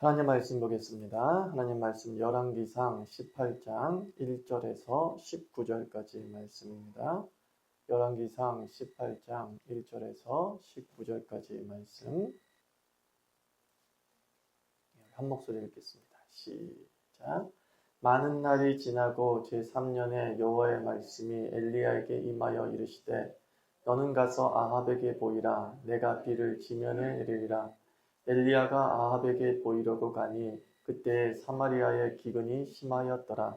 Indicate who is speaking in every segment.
Speaker 1: 하나님 말씀 보겠습니다. 하나님 말씀 열왕기상 18장 1절에서 19절까지 말씀입니다. 열왕기상 18장 1절에서 19절까지 말씀 한 목소리 읽겠습니다. 시작. 많은 날이 지나고 제3년에 여호와의 말씀이 엘리야에게 임하여 이르시되 너는 가서 아합에게 보이라. 내가 비를 지면에 내리리라. 엘리야가 아합에게 보이려고 가니 그때 사마리아의 기근이 심하였더라.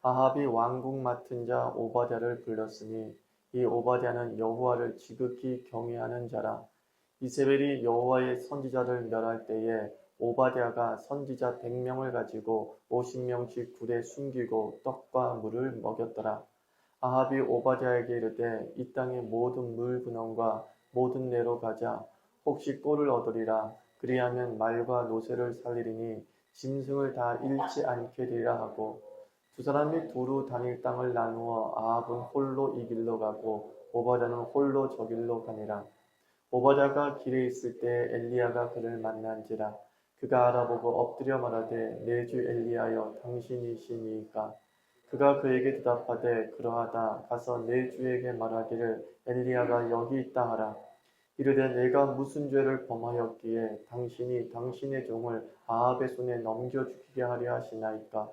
Speaker 1: 아합이 왕궁 맡은 자 오바댜를 불렀으니 이 오바댜는 여호와를 지극히 경외하는 자라. 이세벨이 여호와의 선지자를 멸할 때에 오바댜가 선지자 100명을 가지고 50명씩 굴에 숨기고 떡과 물을 먹였더라. 아합이 오바댜에게 이르되 이 땅의 모든 물 근원과 모든 내로 가자. 혹시 꼴을 얻으리라. 그리하면 말과 노새를 살리리니 짐승을 다 잃지 않게 되리라 하고 두 사람이 두루 다닐 땅을 나누어 아합은 홀로 이 길로 가고 오바댜는 홀로 저 길로 가니라. 오바댜가 길에 있을 때 엘리야가 그를 만난지라. 그가 알아보고 엎드려 말하되 내 주 엘리야여 당신이시니이까. 그가 그에게 대답하되 그러하다. 가서 내 주에게 말하기를 엘리야가 여기 있다 하라. 이르되 내가 무슨 죄를 범하였기에 당신이 당신의 종을 아합의 손에 넘겨 죽이게 하려 하시나이까.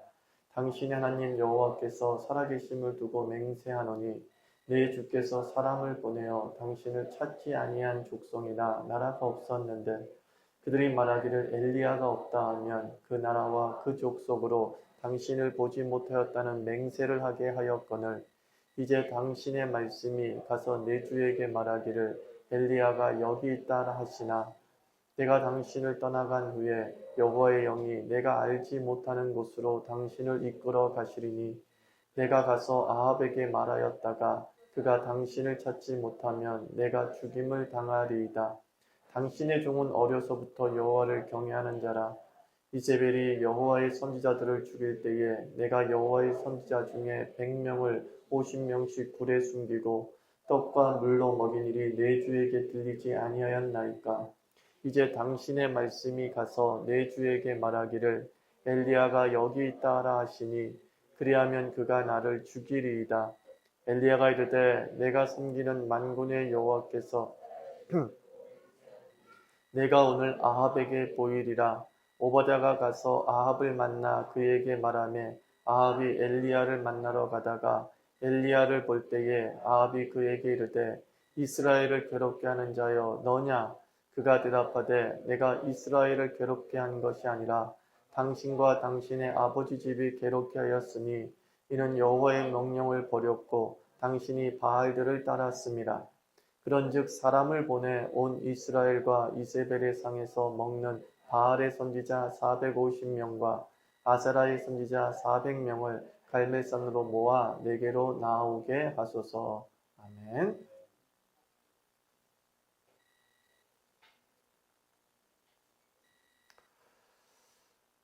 Speaker 1: 당신의 하나님 여호와께서 살아계심을 두고 맹세하노니 내 주께서 사람을 보내어 당신을 찾지 아니한 족속이나 나라가 없었는데 그들이 말하기를 엘리야가 없다 하면 그 나라와 그 족속으로 당신을 보지 못하였다는 맹세를 하게 하였거늘 이제 당신의 말씀이 가서 내 주에게 말하기를 엘리야가 여기 있다 하시나 내가 당신을 떠나간 후에 여호와의 영이 내가 알지 못하는 곳으로 당신을 이끌어 가시리니 내가 가서 아합에게 말하였다가 그가 당신을 찾지 못하면 내가 죽임을 당하리이다. 당신의 종은 어려서부터 여호와를 경외하는 자라. 이세벨이 여호와의 선지자들을 죽일 때에 내가 여호와의 선지자 중에 100명을 50명씩 굴에 숨기고 떡과 물로 먹인 일이 내 주에게 들리지 아니하였나이까. 이제 당신의 말씀이 가서 내 주에게 말하기를 엘리야가 여기 있다 하라 하시니 그리하면 그가 나를 죽이리이다. 엘리야가 이르되 내가 섬기는 만군의 여호와께서 내가 오늘 아합에게 보이리라. 오바댜가 가서 아합을 만나 그에게 말하매 아합이 엘리야를 만나러 가다가 엘리야를 볼 때에 아합이 그에게 이르되 이스라엘을 괴롭게 하는 자여 너냐? 그가 대답하되 내가 이스라엘을 괴롭게 한 것이 아니라 당신과 당신의 아버지 집이 괴롭게 하였으니 이는 여호와의 명령을 버렸고 당신이 바알들을 따랐음이라. 그런즉 사람을 보내 온 이스라엘과 이세벨의 상에서 먹는 바알의 선지자 450명과 아세라의 선지자 400명을 갈멜산으로 모아 내게로 나오게 하소서. 아멘.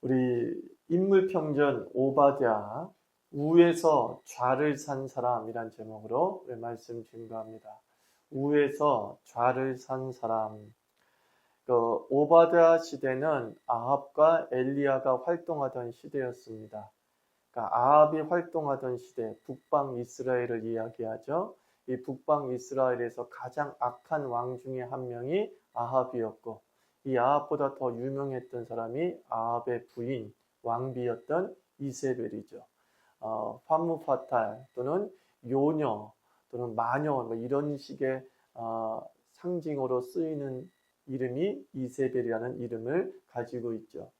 Speaker 1: 우리 인물평전 오바댜 우에서 좌를 산 사람이란 제목으로 말씀 증거합니다. 우에서 좌를 산 사람. 오바댜 시대는 아합과 엘리야가 활동하던 시대였습니다. 그러니까 아합이 활동하던 시대, 북방 이스라엘을 이야기하죠. 이 북방 이스라엘에서 가장 악한 왕 중에 한 명이 아합이었고, 이 아합보다 더 유명했던 사람이 아합의 부인, 왕비였던 이세벨이죠. 파무파탈 또는 요녀 또는 마녀 이런 식의 상징어로 쓰이는 이름이 이세벨이라는 이름을 가지고 있죠.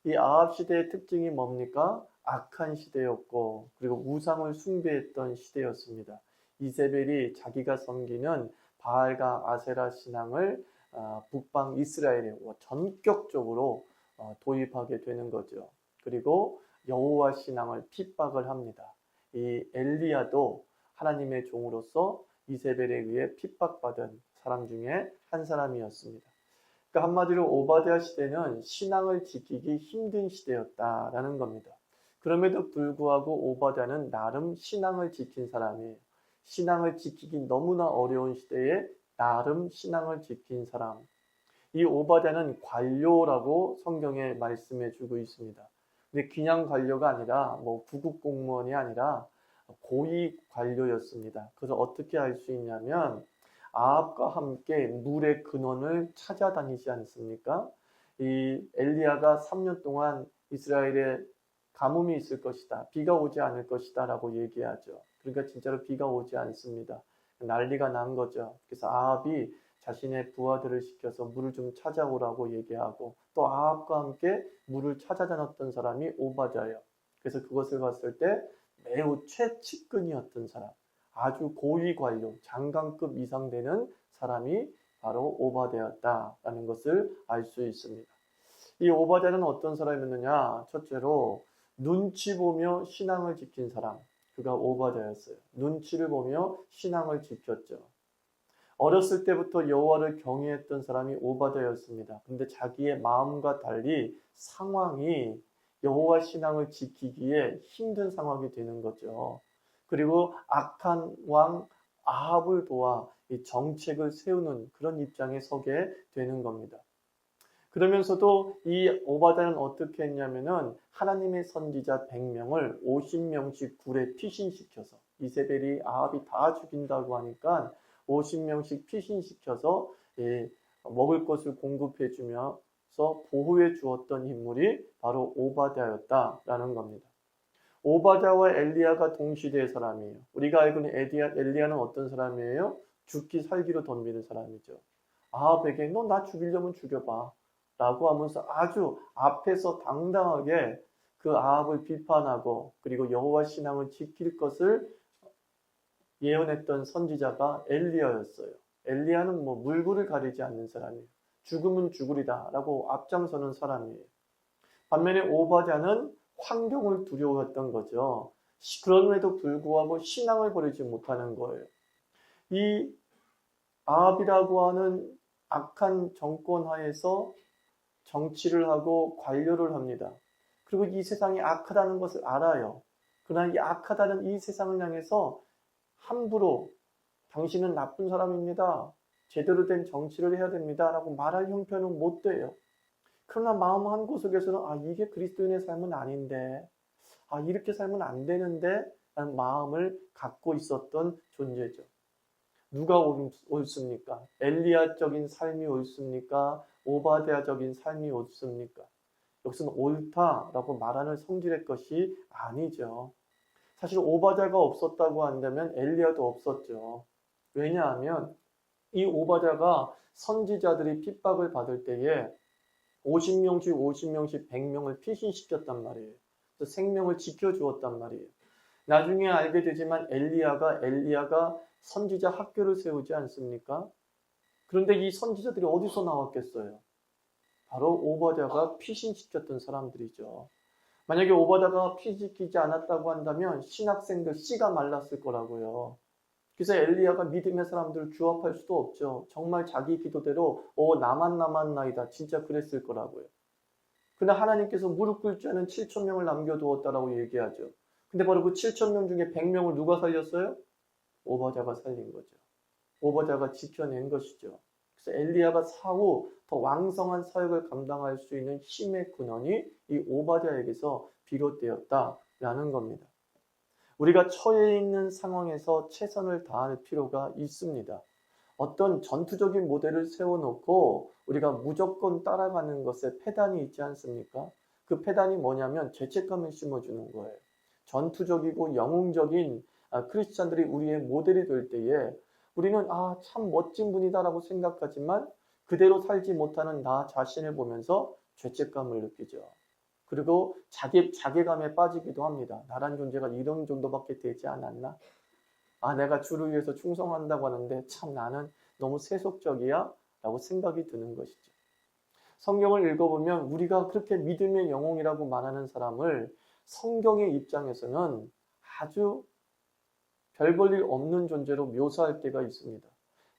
Speaker 1: 이 아합 시대의 특징이 뭡니까? 악한 시대였고 그리고 우상을 숭배했던 시대였습니다. 이세벨이 자기가 섬기는 바알과 아세라 신앙을 북방 이스라엘에 전격적으로 도입하게 되는 거죠. 그리고 여호와 신앙을 핍박을 합니다. 이 엘리야도 하나님의 종으로서 이세벨에 의해 핍박받은 사람 중에 한 사람이었습니다. 그러니까 한마디로 오바댜 시대는 신앙을 지키기 힘든 시대였다라는 겁니다. 그럼에도 불구하고 오바댜는 나름 신앙을 지킨 사람이에요. 신앙을 지키기 너무나 어려운 시대에 나름 신앙을 지킨 사람. 이 오바댜는 관료라고 성경에 말씀해 주고 있습니다. 근데 그냥 관료가 아니라 뭐 구급 공무원이 아니라 고위 관료였습니다. 그래서 어떻게 알 수 있냐면 아합과 함께 물의 근원을 찾아다니지 않습니까? 이 엘리야가 3년 동안 이스라엘에 가뭄이 있을 것이다. 비가 오지 않을 것이다 라고 얘기하죠. 그러니까 진짜로 비가 오지 않습니다. 난리가 난 거죠. 그래서 아합이 자신의 부하들을 시켜서 물을 좀 찾아오라고 얘기하고 또 아합과 함께 물을 찾아다녔던 사람이 오바댜예요. 그래서 그것을 봤을 때 매우 최측근이었던 사람, 아주 고위 관료, 장관급 이상 되는 사람이 바로 오바댜였다라는 것을 알 수 있습니다. 이 오바댜는 어떤 사람이었느냐? 첫째로 눈치 보며 신앙을 지킨 사람, 그가 오바댜였어요. 눈치를 보며 신앙을 지켰죠. 어렸을 때부터 여호와를 경외했던 사람이 오바댜였습니다. 근데 자기의 마음과 달리 상황이 여호와 신앙을 지키기에 힘든 상황이 되는 거죠. 그리고 악한 왕 아합을 도와 이 정책을 세우는 그런 입장에 서게 되는 겁니다. 그러면서도 이 오바댜는 어떻게 했냐면은 하나님의 선지자 100명을 50명씩 굴에 피신시켜서 이세벨이 아합이 다 죽인다고 하니까 50명씩 피신시켜서 먹을 것을 공급해 주면서 보호해 주었던 인물이 바로 오바댜였다라는 겁니다. 오바댜와 엘리야가 동시대의 사람이에요. 우리가 알고 있는 엘리야는 어떤 사람이에요? 죽기 살기로 덤비는 사람이죠. 아합에게 너 나 죽이려면 죽여봐 라고 하면서 아주 앞에서 당당하게 그 아합을 비판하고 그리고 여호와 신앙을 지킬 것을 예언했던 선지자가 엘리야였어요. 엘리야는 뭐 물불을 가리지 않는 사람이에요. 죽으면 죽으리다 라고 앞장서는 사람이에요. 반면에 오바댜는 환경을 두려워했던 거죠. 그럼에도 불구하고 신앙을 버리지 못하는 거예요. 이 아합이라고 하는 악한 정권 하에서 정치를 하고 관료를 합니다. 그리고 이 세상이 악하다는 것을 알아요. 그러나 이 악하다는 이 세상을 향해서 함부로 당신은 나쁜 사람입니다. 제대로 된 정치를 해야 됩니다. 라고 말할 형편은 못 돼요. 그러나 마음 한구석에서는 이게 그리스도인의 삶은 아닌데 이렇게 살면 안 되는데 라는 마음을 갖고 있었던 존재죠. 누가 옳습니까? 엘리야적인 삶이 옳습니까? 오바댜적인 삶이 옳습니까? 여기서는 옳다라고 말하는 성질의 것이 아니죠. 사실 오바댜가 없었다고 한다면 엘리야도 없었죠. 왜냐하면 이 오바댜가 선지자들이 핍박을 받을 때에 50명씩 100명을 피신시켰단 말이에요. 그래서 생명을 지켜주었단 말이에요. 나중에 알게 되지만 엘리야가 선지자 학교를 세우지 않습니까? 그런데 이 선지자들이 어디서 나왔겠어요? 바로 오바댜가 피신시켰던 사람들이죠. 만약에 오바댜가 피신시키지 않았다고 한다면 신학생들 씨가 말랐을 거라고요. 그래서 엘리야가 믿음의 사람들을 규합할 수도 없죠. 정말 자기 기도대로 나만 남았나이다. 진짜 그랬을 거라고요. 그러나 하나님께서 무릎 꿇지 않은 7천 명을 남겨두었다라고 얘기하죠. 근데 바로 그 7천 명 중에 100명을 누가 살렸어요? 오바댜가 살린 거죠. 오바댜가 지켜낸 것이죠. 그래서 엘리야가 사후 더 왕성한 사역을 감당할 수 있는 힘의 근원이 이 오바댜에게서 비롯되었다라는 겁니다. 우리가 처해 있는 상황에서 최선을 다할 필요가 있습니다. 어떤 전투적인 모델을 세워놓고 우리가 무조건 따라가는 것에 패단이 있지 않습니까? 그 패단이 뭐냐면 죄책감을 심어주는 거예요. 전투적이고 영웅적인 크리스찬들이 우리의 모델이 될 때에 우리는 참 멋진 분이다라고 생각하지만 그대로 살지 못하는 나 자신을 보면서 죄책감을 느끼죠. 그리고 자괴감에 빠지기도 합니다. 나란 존재가 이런 정도밖에 되지 않았나? 내가 주를 위해서 충성한다고 하는데 참 나는 너무 세속적이야? 라고 생각이 드는 것이죠. 성경을 읽어보면 우리가 그렇게 믿음의 영웅이라고 말하는 사람을 성경의 입장에서는 아주 별 볼 일 없는 존재로 묘사할 때가 있습니다.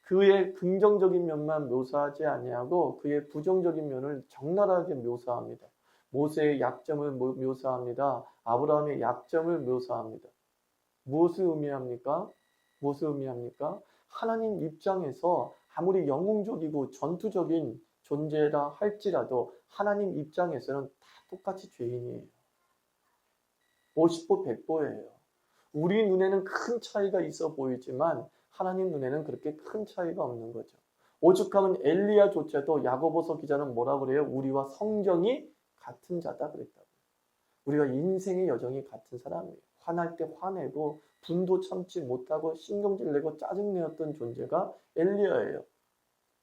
Speaker 1: 그의 긍정적인 면만 묘사하지 아니하고 그의 부정적인 면을 적나라하게 묘사합니다. 모세의 약점을 묘사합니다. 아브라함의 약점을 묘사합니다. 무엇을 의미합니까? 하나님 입장에서 아무리 영웅적이고 전투적인 존재라 할지라도 하나님 입장에서는 다 똑같이 죄인이에요. 50보 100보예요. 우리 눈에는 큰 차이가 있어 보이지만 하나님 눈에는 그렇게 큰 차이가 없는 거죠. 오죽하면 엘리야조차도 야고보서 기자는 뭐라 그래요? 우리와 성정이 같은 자다 그랬다고. 우리가 인생의 여정이 같은 사람이에요. 화날 때 화내고 분도 참지 못하고 신경질 내고 짜증내었던 존재가 엘리야예요.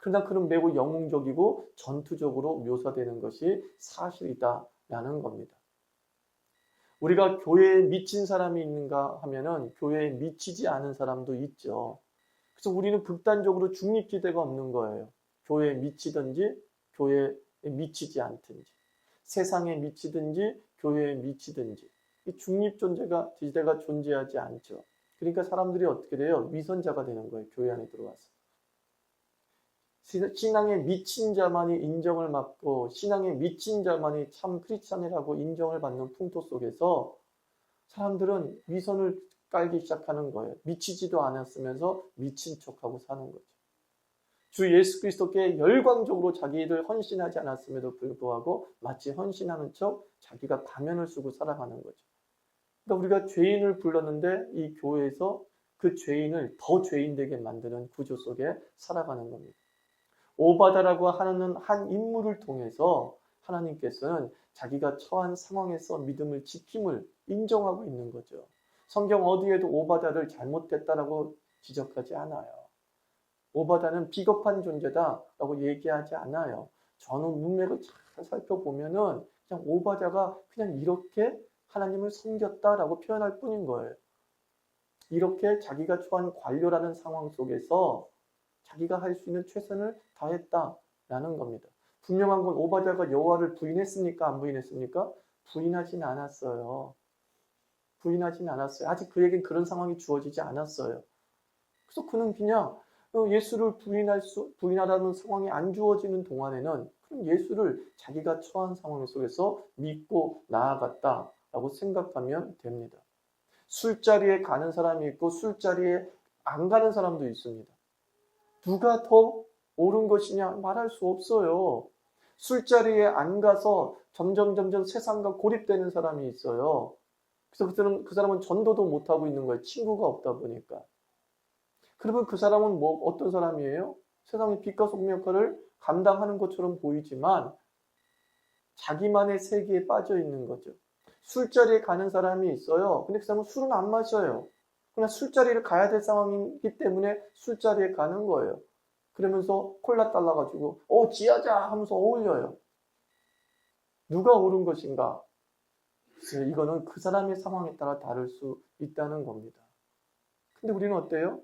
Speaker 1: 그러나 그는 매우 영웅적이고 전투적으로 묘사되는 것이 사실이다라는 겁니다. 우리가 교회에 미친 사람이 있는가 하면은 교회에 미치지 않은 사람도 있죠. 그래서 우리는 극단적으로 중립지대가 없는 거예요. 교회에 미치든지 교회에 미치지 않든지, 세상에 미치든지 교회에 미치든지, 이 중립존재가 지대가 존재하지 않죠. 그러니까 사람들이 어떻게 돼요? 위선자가 되는 거예요. 교회 안에 들어와서. 신앙에 미친 자만이 인정을 받고 신앙에 미친 자만이 참 크리스찬이라고 인정을 받는 풍토 속에서 사람들은 위선을 깔기 시작하는 거예요. 미치지도 않았으면서 미친 척하고 사는 거죠. 주 예수 그리스도께 열광적으로 자기를 헌신하지 않았음에도 불구하고 마치 헌신하는 척 자기가 가면을 쓰고 살아가는 거죠. 그러니까 우리가 죄인을 불렀는데 이 교회에서 그 죄인을 더 죄인되게 만드는 구조 속에 살아가는 겁니다. 오바다라고 하는 한 인물을 통해서 하나님께서는 자기가 처한 상황에서 믿음을 지킴을 인정하고 있는 거죠. 성경 어디에도 오바다를 잘못됐다라고 지적하지 않아요. 오바다는 비겁한 존재다라고 얘기하지 않아요. 저는 문맥을 잘 살펴보면은 그냥 오바다가 그냥 이렇게 하나님을 섬겼다라고 표현할 뿐인 거예요. 이렇게 자기가 처한 관료라는 상황 속에서 자기가 할 수 있는 최선을 다했다라는 겁니다. 분명한 건 오바댜가 여호와를 부인했습니까? 안 부인했습니까? 부인하진 않았어요. 부인하진 않았어요. 아직 그에겐 그런 상황이 주어지지 않았어요. 그래서 그는 그냥 예수를 부인하라는 상황이 안 주어지는 동안에는 그럼 예수를 자기가 처한 상황 속에서 믿고 나아갔다라고 생각하면 됩니다. 술자리에 가는 사람이 있고 술자리에 안 가는 사람도 있습니다. 누가 더 옳은 것이냐 말할 수 없어요. 술자리에 안 가서 점점 세상과 고립되는 사람이 있어요. 그래서 그 사람은 전도도 못하고 있는 거예요. 친구가 없다 보니까. 그러면 그 사람은 어떤 사람이에요? 세상의 빛과 소금 역할을 감당하는 것처럼 보이지만 자기만의 세계에 빠져 있는 거죠. 술자리에 가는 사람이 있어요. 근데 그 사람은 술은 안 마셔요. 그냥 술자리를 가야 될 상황이기 때문에 술자리에 가는 거예요. 그러면서 콜라 달라가지고 지하자 하면서 어울려요. 누가 옳은 것인가? 이거는 그 사람의 상황에 따라 다를 수 있다는 겁니다. 근데 우리는 어때요?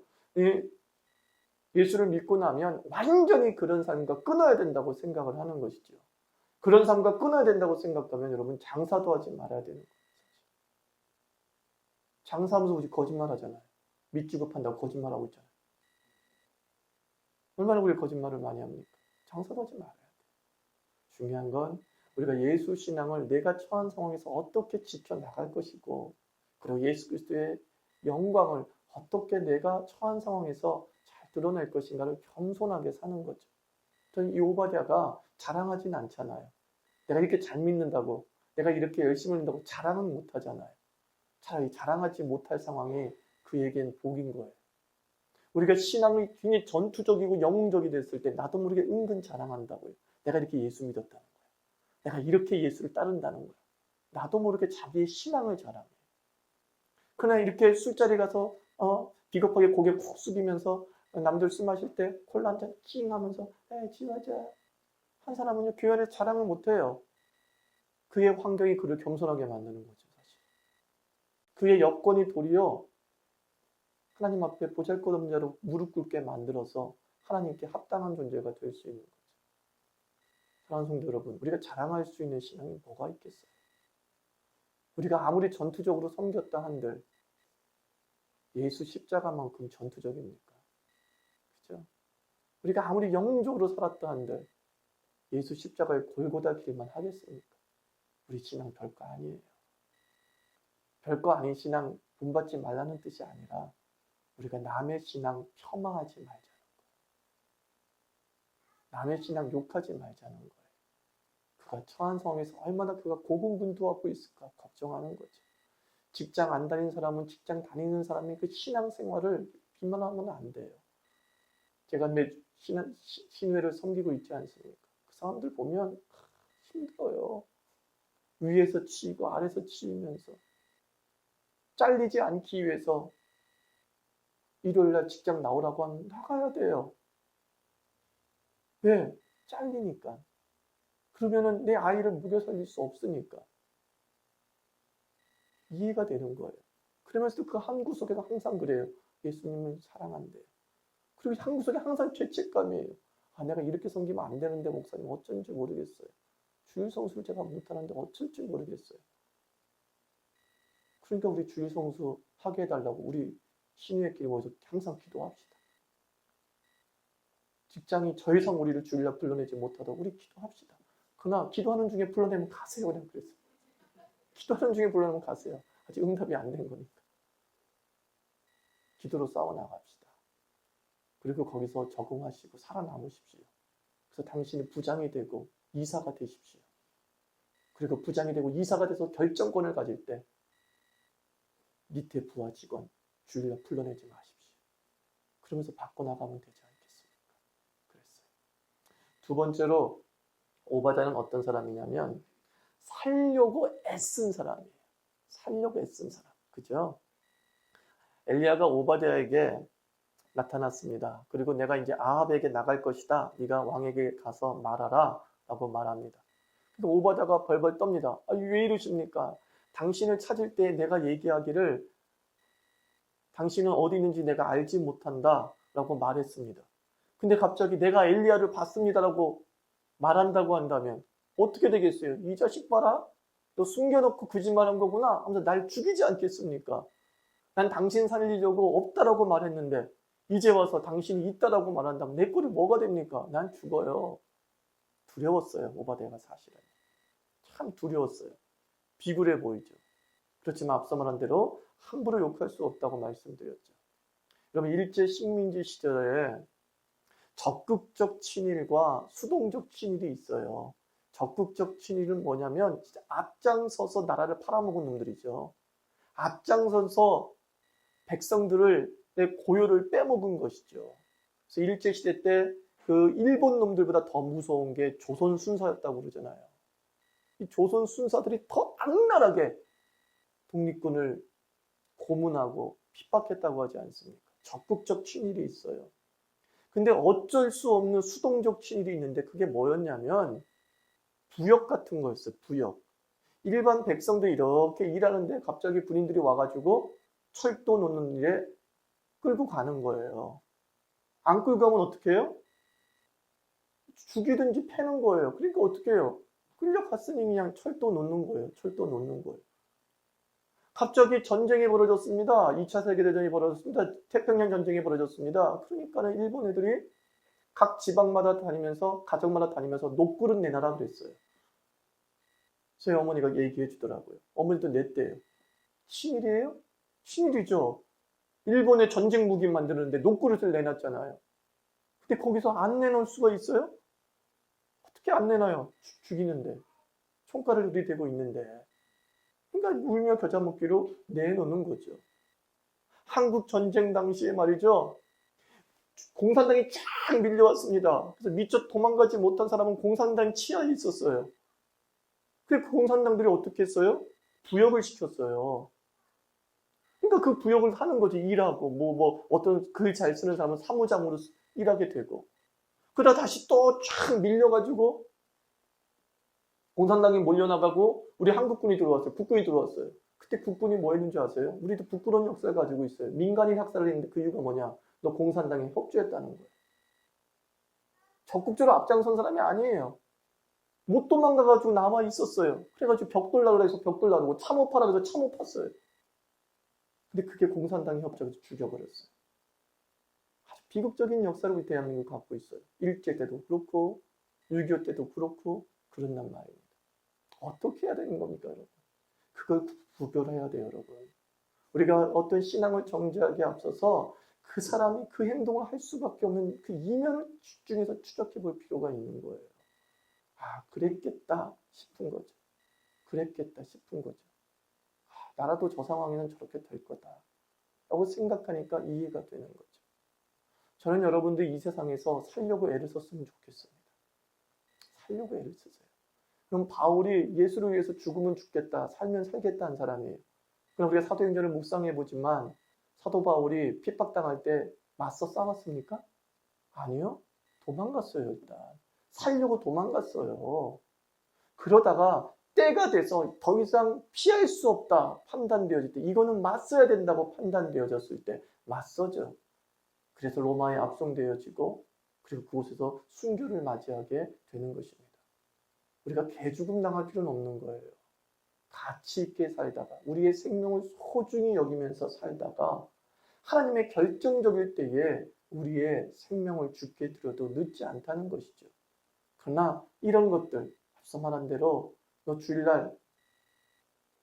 Speaker 1: 예수를 믿고 나면 완전히 그런 삶과 끊어야 된다고 생각을 하는 것이죠. 그런 삶과 끊어야 된다고 생각하면 여러분 장사도 하지 말아야 되는 거예요. 장사하면서 우리 거짓말 하잖아요. 밑주고 판다고 거짓말하고 있잖아요. 얼마나 우리 거짓말을 많이 합니까? 장사도 하지 말아야 돼요. 중요한 건 우리가 예수 신앙을 내가 처한 상황에서 어떻게 지켜나갈 것이고 그리고 예수 그리스도의 영광을 어떻게 내가 처한 상황에서 잘 드러낼 것인가를 겸손하게 사는 거죠. 저는 이 오바댜가 자랑하진 않잖아요. 내가 이렇게 잘 믿는다고 내가 이렇게 열심히 믿는다고 자랑은 못하잖아요. 차라리 자랑하지 못할 상황이 그에겐 복인 거예요. 우리가 신앙이 굉장히 전투적이고 영웅적이 됐을 때 나도 모르게 은근 자랑한다고요. 내가 이렇게 예수 믿었다는 거예요. 내가 이렇게 예수를 따른다는 거예요. 나도 모르게 자기의 신앙을 자랑해요. 그러나 이렇게 술자리 가서 비겁하게 고개 푹 숙이면서 남들 술 마실 때 콜라 한 잔 찡 하면서 지하자 한 사람은요 교회 안에서 자랑을 못해요. 그의 환경이 그를 겸손하게 만드는 거죠. 사실. 그의 여건이 도리어 하나님 앞에 보잘것없는 자로 무릎 꿇게 만들어서 하나님께 합당한 존재가 될 수 있는 거죠. 사랑하는 성도 여러분, 우리가 자랑할 수 있는 신앙이 뭐가 있겠어요? 우리가 아무리 전투적으로 섬겼다 한들 예수 십자가만큼 전투적입니까? 그죠? 우리가 아무리 영웅적으로 살았다 한들 예수 십자가의 골고다 길만 하겠습니까? 우리 신앙 별거 아니에요. 별거 아닌 신앙 본받지 말라는 뜻이 아니라 우리가 남의 신앙 폄하하지 말자는 거예요. 남의 신앙 욕하지 말자는 거예요. 그가 처한 상황에서 얼마나 그가 고군분투하고 있을까 걱정하는 거죠. 직장 안 다니는 사람은 직장 다니는 사람이 그 신앙생활을 비난하면 안 돼요. 제가 매 신회를 섬기고 있지 않습니까? 그 사람들 보면 힘들어요. 위에서 치이고 아래에서 치이면서 잘리지 않기 위해서 일요일날 직장 나오라고 하면 나가야 돼요. 왜? 잘리니까. 그러면은 내 아이를 먹여 살릴 수 없으니까. 이해가 되는 거예요. 그러면서도 그 한 구석에서 항상 그래요. 예수님을 사랑한대요. 그리고 한 구석에 항상 죄책감이에요. 아, 내가 이렇게 섬기면 안 되는데 목사님 어쩐지 모르겠어요. 주일 성수를 제가 못하는데 어쩔지 모르겠어요. 그러니까 우리 주일 성수 하게 해달라고 우리 신유의끼리 모여서 항상 기도합시다. 직장이 더 이상 우리를 주일날 불러내지 못하도록 우리 기도합시다. 그러나 기도하는 중에 불러내면 가세요. 그냥 그랬어요. 기도하는 중에 불러내면 가세요. 아직 응답이 안 된 거니까. 기도로 싸워나갑시다. 그리고 거기서 적응하시고 살아남으십시오. 그래서 당신이 부장이 되고 이사가 되십시오. 그리고 부장이 되고 이사가 돼서 결정권을 가질 때 밑에 부하 직원 주일날 불러내지 마십시오. 그러면서 바꿔나가면 되지 않겠습니까? 그랬어요. 두 번째로 오바댜는 어떤 사람이냐면 살려고 애쓴 사람이에요. 살려고 애쓴 사람. 그죠? 엘리야가 오바댜에게 나타났습니다. 그리고 내가 이제 아합에게 나갈 것이다. 네가 왕에게 가서 말하라. 라고 말합니다. 그러니까 오바댜가 벌벌 떱니다. 아, 왜 이러십니까? 당신을 찾을 때 내가 얘기하기를 당신은 어디 있는지 내가 알지 못한다. 라고 말했습니다. 근데 갑자기 내가 엘리야를 봤습니다라고 말한다고 한다면 어떻게 되겠어요? 이 자식 봐라. 너 숨겨놓고 거짓말한 거구나. 하면서 날 죽이지 않겠습니까? 난 당신 살리려고 없다라고 말했는데 이제 와서 당신이 있다라고 말한다면 내 꼴이 뭐가 됩니까? 난 죽어요. 두려웠어요. 오바댜가 사실은. 참 두려웠어요. 비굴해 보이죠. 그렇지만 앞서 말한 대로 함부로 욕할 수 없다고 말씀드렸죠. 여러분 일제 식민지 시절에 적극적 친일과 수동적 친일이 있어요. 적극적 친일은 뭐냐면 진짜 앞장서서 나라를 팔아먹은 놈들이죠. 앞장서서 백성들의 고요를 빼먹은 것이죠. 그래서 일제시대 때 그 일본 놈들보다 더 무서운 게 조선 순사였다고 그러잖아요. 이 조선 순사들이 더 악랄하게 독립군을 고문하고 핍박했다고 하지 않습니까? 적극적 친일이 있어요. 근데 어쩔 수 없는 수동적 친일이 있는데 그게 뭐였냐면 부역 같은 거였어요. 부역. 일반 백성들이 이렇게 일하는데 갑자기 군인들이 와가지고 철도 놓는 일에 끌고 가는 거예요. 안 끌고 가면 어떻게 해요? 죽이든지 패는 거예요. 그러니까 어떻게 해요? 끌려갔으니 그냥 철도 놓는 거예요. 철도 놓는 거예요. 갑자기 전쟁이 벌어졌습니다. 2차 세계대전이 벌어졌습니다. 태평양 전쟁이 벌어졌습니다. 그러니까 일본 애들이 각 지방마다 다니면서 가정마다 다니면서 녹그릇 내놔라 그랬어요. 저희 어머니가 얘기해 주더라고요. 어머니도 냈대요. 친일이에요? 친일이죠. 일본의 전쟁 무기 만드는데 녹그릇을 내놨잖아요. 근데 거기서 안 내놓을 수가 있어요? 어떻게 안 내놔요? 죽이는데. 총가를 들이대고 있는데. 그러니까 울며 겨자 먹기로 내놓는 거죠. 한국 전쟁 당시에 말이죠. 공산당이 쫙 밀려왔습니다. 그래서 미처 도망가지 못한 사람은 공산당 치하에 있었어요. 그 공산당들이 어떻게 했어요? 부역을 시켰어요. 그러니까 그 부역을 하는 거지. 일하고 어떤 글 잘 쓰는 사람은 사무장으로 일하게 되고 그러다 다시 또 쫙 밀려가지고 공산당이 몰려나가고 우리 한국군이 들어왔어요. 국군이 들어왔어요. 그때 국군이 뭐 했는지 아세요? 우리도 부끄러운 역사를 가지고 있어요. 민간인 학살을 했는데 그 이유가 뭐냐? 너 공산당에 협조했다는 거예요. 적극적으로 앞장선 사람이 아니에요. 못 도망가가지고 남아 있었어요. 그래가지고 벽돌라 그래서 벽돌 나르고 참호파라 그래서 참호 팠어요. 근데 그게 공산당이 협조해서 죽여버렸어요. 아주 비극적인 역사를 우리 대한민국이 갖고 있어요. 일제 때도 그렇고 6.25 때도 그렇고 그런단 말입니다. 어떻게 해야 되는 겁니까, 여러분? 그걸 구별해야 돼요, 여러분. 우리가 어떤 신앙을 정죄하기에 앞서서 그 사람이 그 행동을 할 수밖에 없는 그 이면을 집중해서 추적해 볼 필요가 있는 거예요. 아, 그랬겠다 싶은 거죠. 그랬겠다 싶은 거죠. 아, 나라도 저 상황에는 저렇게 될 거다 라고 생각하니까 이해가 되는 거죠. 저는 여러분들 이 세상에서 살려고 애를 썼으면 좋겠습니다. 살려고 애를 쓰세요. 그럼 바울이 예수를 위해서 죽으면 죽겠다, 살면 살겠다 한 사람이에요. 그럼 우리가 사도행전을 묵상해 보지만 사도 바울이 핍박당할 때 맞서 싸웠습니까? 아니요. 도망갔어요, 일단. 살려고 도망갔어요. 그러다가 때가 돼서 더 이상 피할 수 없다 판단되어질 때, 이거는 맞서야 된다고 판단되어졌을 때 맞서죠. 그래서 로마에 압송되어지고, 그리고 그곳에서 순교를 맞이하게 되는 것입니다. 우리가 개죽음 당할 필요는 없는 거예요. 가치 있게 살다가, 우리의 생명을 소중히 여기면서 살다가 하나님의 결정적일 때에 우리의 생명을 죽게 드려도 늦지 않다는 것이죠. 그러나 이런 것들, 앞서 말한 대로 너 주일날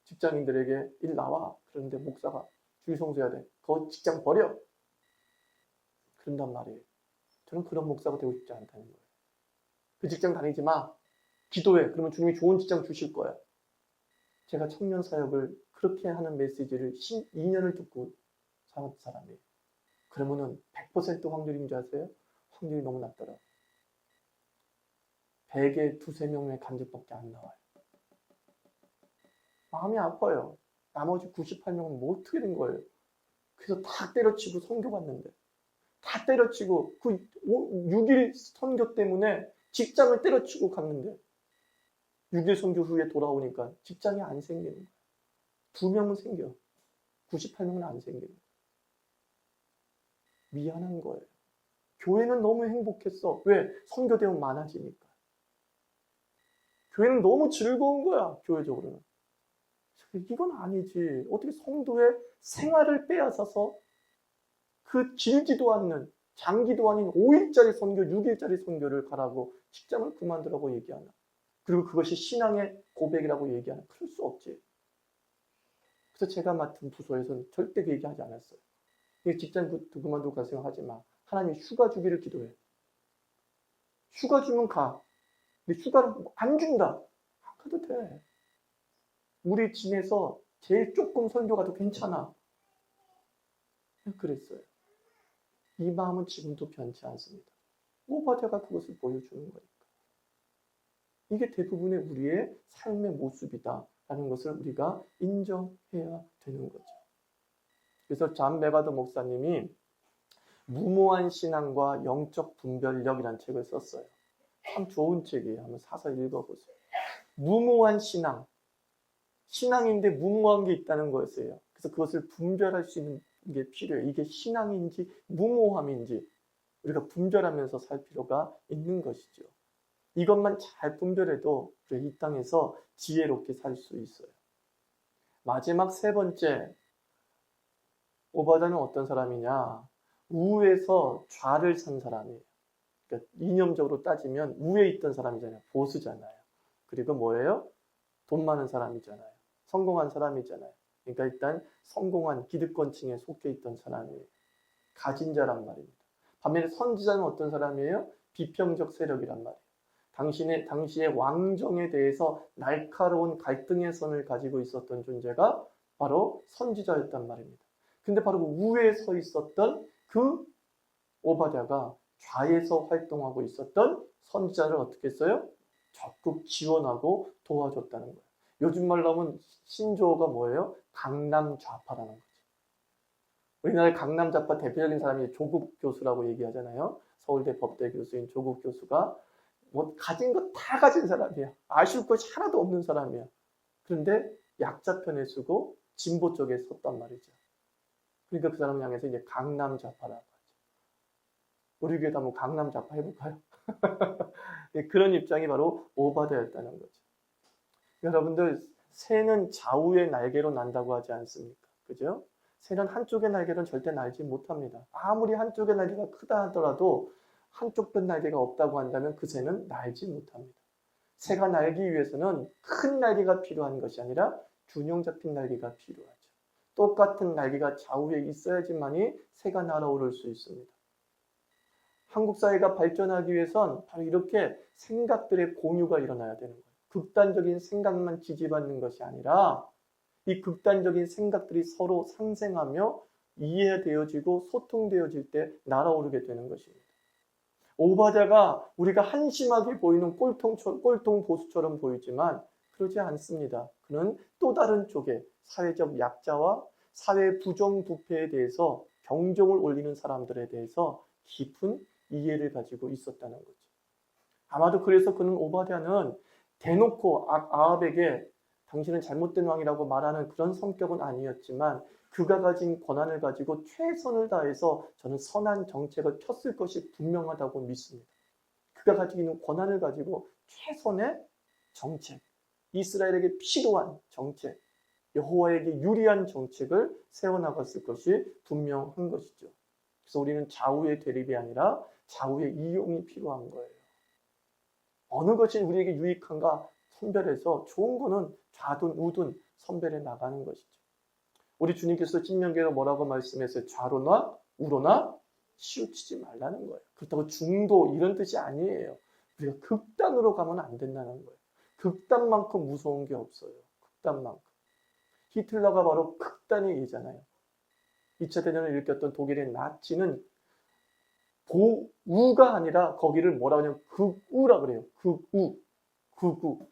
Speaker 1: 직장인들에게 일 나와. 그런데 목사가 주일 성수해야 돼. 그거 직장 버려. 그런단 말이에요. 저는 그런 목사가 되고 싶지 않다는 거예요. 그 직장 다니지 마. 기도해. 그러면 주님이 좋은 직장 주실 거야. 제가 청년 사역을 그렇게 하는 메시지를 12년을 듣고 사는 사람이에요. 그러면은 100% 확률인 줄 아세요? 확률이 너무 낮더라고요. 100에 두세 명의 간접밖에 안 나와요. 마음이 아파요. 나머지 98명은 뭐 어떻게 된 거예요? 그래서 다 때려치고 선교 갔는데, 다 때려치고 그 6일 선교 때문에 직장을 때려치고 갔는데 6일 선교 후에 돌아오니까 직장이 안 생기는 거예요. 2명은 생겨. 98명은 안 생기는 거예요. 미안한 거예요. 교회는 너무 행복했어. 왜? 선교 대원 많아지니까. 교회는 너무 즐거운 거야, 교회적으로는. 이건 아니지. 어떻게 성도의 생활을 빼앗아서 그 길지도 않는, 장기도 아닌 5일짜리 선교, 6일짜리 선교를 가라고, 직장을 그만두라고 얘기하나. 그리고 그것이 신앙의 고백이라고 얘기하나. 그럴 수 없지. 그래서 제가 맡은 부서에서는 절대 그 얘기하지 않았어요. 직장 그만두고 갈 생각하지 마. 하나님이 휴가 주기를 기도해. 휴가 주면 가. 근데 휴가를 안 준다. 안 가도 돼. 우리 진에서 제일 조금 선교 가도 괜찮아. 그랬어요. 이 마음은 지금도 변치 않습니다. 오바댜가 그것을 보여주는 거니까. 이게 대부분의 우리의 삶의 모습이다라는 것을 우리가 인정해야 되는 거죠. 그래서 존 메가더 목사님이 무모한 신앙과 영적 분별력이라는 책을 썼어요. 참 좋은 책이에요. 한번 사서 읽어보세요. 무모한 신앙. 신앙인데 무모한 게 있다는 거였어요. 그래서 그것을 분별할 수 있는 게 필요해요. 이게 신앙인지 무모함인지 우리가 분별하면서 살 필요가 있는 것이죠. 이것만 잘 분별해도 우리 이 땅에서 지혜롭게 살 수 있어요. 마지막 세 번째, 오바댜는 어떤 사람이냐? 우에서 좌를 산 사람이에요. 그러니까 이념적으로 따지면 우에 있던 사람이잖아요. 보수잖아요. 그리고 뭐예요? 돈 많은 사람이잖아요. 성공한 사람이잖아요. 그러니까 일단 성공한 기득권층에 속해 있던 사람이에요. 가진 자란 말입니다. 반면에 선지자는 어떤 사람이에요? 비평적 세력이란 말이에요. 당시의 왕정에 대해서 날카로운 갈등의 선을 가지고 있었던 존재가 바로 선지자였단 말입니다. 근데 바로 그 우에 서 있었던 그 오바댜가 좌에서 활동하고 있었던 선지자를 어떻게 했어요? 적극 지원하고 도와줬다는 거예요. 요즘 말로 하면 신조어가 뭐예요? 강남 좌파라는 거죠. 우리나라의 강남 좌파 대표적인 사람이 조국 교수라고 얘기하잖아요. 서울대 법대 교수인 조국 교수가 뭐 가진 거 다 가진 사람이야. 아쉬울 것이 하나도 없는 사람이야. 그런데 약자 편에 서고 진보 쪽에 섰단 말이죠. 그러니까 그 사람을 향해서 이제 강남 좌파라고 하죠. 우리 교회도 한번 강남 좌파 해볼까요? 그런 입장이 바로 오바댜였다는 거죠. 여러분들, 새는 좌우의 날개로 난다고 하지 않습니까? 그죠? 새는 한쪽의 날개로는 절대 날지 못합니다. 아무리 한쪽의 날개가 크다 하더라도 한쪽 편 날개가 없다고 한다면 그 새는 날지 못합니다. 새가 날기 위해서는 큰 날개가 필요한 것이 아니라 균형 잡힌 날개가 필요하죠. 똑같은 날개가 좌우에 있어야지만이 새가 날아오를 수 있습니다. 한국 사회가 발전하기 위해선 바로 이렇게 생각들의 공유가 일어나야 되는 거예요. 극단적인 생각만 지지받는 것이 아니라 이 극단적인 생각들이 서로 상생하며 이해되어지고 소통되어질 때 날아오르게 되는 것입니다. 오바댜가 우리가 한심하게 보이는 꼴통 보수처럼 보이지만 그러지 않습니다. 그는 또 다른 쪽에 사회적 약자와 사회 부정부패에 대해서 경종을 울리는 사람들에 대해서 깊은 이해를 가지고 있었다는 거죠. 아마도 그래서 그는 오바댜는 대놓고 아합에게 당신은 잘못된 왕이라고 말하는 그런 성격은 아니었지만 그가 가진 권한을 가지고 최선을 다해서 저는 선한 정책을 폈을 것이 분명하다고 믿습니다. 그가 가지고 있는 권한을 가지고 최선의 정책, 이스라엘에게 필요한 정책, 여호와에게 유리한 정책을 세워나갔을 것이 분명한 것이죠. 그래서 우리는 좌우의 대립이 아니라 좌우의 이용이 필요한 거예요. 어느 것이 우리에게 유익한가 선별해서 좋은 거는 좌든 우든 선별해 나가는 것이죠. 우리 주님께서 신명기에 뭐라고 말씀했어요? 좌로나 우로나 치우치지 말라는 거예요. 그렇다고 중도 이런 뜻이 아니에요. 우리가 극단으로 가면 안 된다는 거예요. 극단만큼 무서운 게 없어요. 극단만큼. 히틀러가 바로 극단의 예잖아요. 2차 대전을 일으켰던 독일의 나치는 보우가 아니라 거기를 뭐라고 하냐면 극우라 그래요. 극우.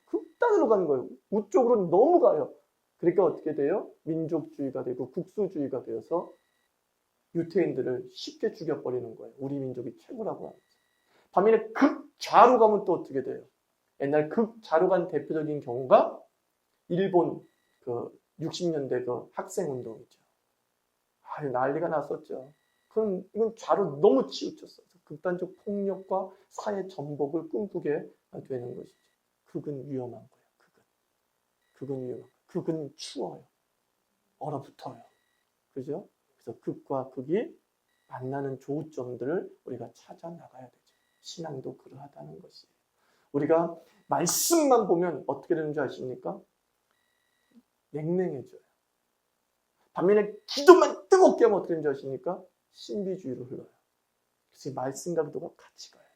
Speaker 1: 극단으로 가는 거예요. 우쪽으로 너무 가요. 그러니까 어떻게 돼요? 민족주의가 되고 국수주의가 되어서 유태인들을 쉽게 죽여버리는 거예요. 우리 민족이 최고라고 하면서. 반면에 극좌로 가면 또 어떻게 돼요? 옛날 극좌로 간 대표적인 경우가 일본 그 60년대 그 학생운동이죠. 난리가 났었죠. 이건 좌로 너무 치우쳤어요. 극단적 폭력과 사회 전복을 꿈꾸게 되는 것이죠. 극은 위험한 거예요. 극은 위험한 거예요. 극은 추워요. 얼어붙어요. 그죠? 그래서 극과 극이 만나는 조점들을 우리가 찾아 나가야 되죠. 신앙도 그러하다는 것이에요. 우리가 말씀만 보면 어떻게 되는 줄 아십니까? 냉랭해져요. 반면에 기도만 뜨겁게 하면 어떻게 되는 줄 아십니까? 신비주의로 흘러요. 그래서 말씀과 기도가 같이 가야 돼요.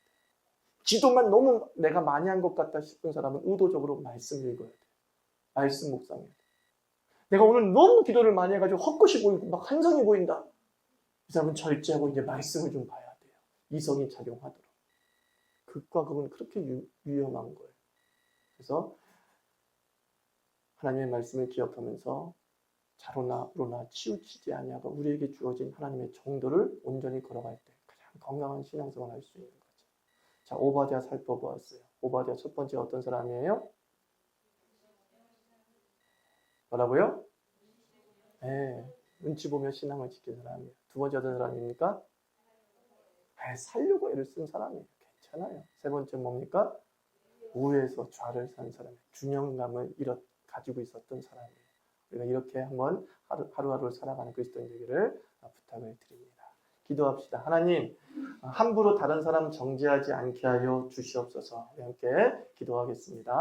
Speaker 1: 기도만 너무 내가 많이 한 것 같다 싶은 사람은 의도적으로 말씀을 읽어야 돼요. 말씀 묵상해야 돼요. 내가 오늘 너무 기도를 많이 해가지고 헛것이 보이고 막 환상이 보인다. 이 사람은 절제하고 이제 말씀을 좀 봐야 돼요. 이성이 작용하도록. 극과 극은 그렇게 위험한 거예요. 그래서 하나님의 말씀을 기억하면서 좌로나 우로나 치우치지 아니하고 우리에게 주어진 하나님의 정도를 온전히 걸어갈 때 가장 건강한 신앙생활을 할 수 있는 거죠. 자, 오바댜 살펴보았어요. 오바댜 첫 번째 어떤 사람이에요? 뭐라고요? 네, 눈치 보며 신앙을 지킨 사람이에요. 두 번째 어떤 사람입니까? 살려고 애를 쓴 사람이에요. 괜찮아요. 세 번째 뭡니까? 우에서 좌를 산 사람이에요. 균형감을 가지고 있었던 사람이에요. 우리가 이렇게 한번 하루하루를 살아가는 그리스도인 되기를 부탁을 드립니다. 기도합시다. 하나님, 함부로 다른 사람 정죄하지 않게 하여 주시옵소서. 함께 기도하겠습니다.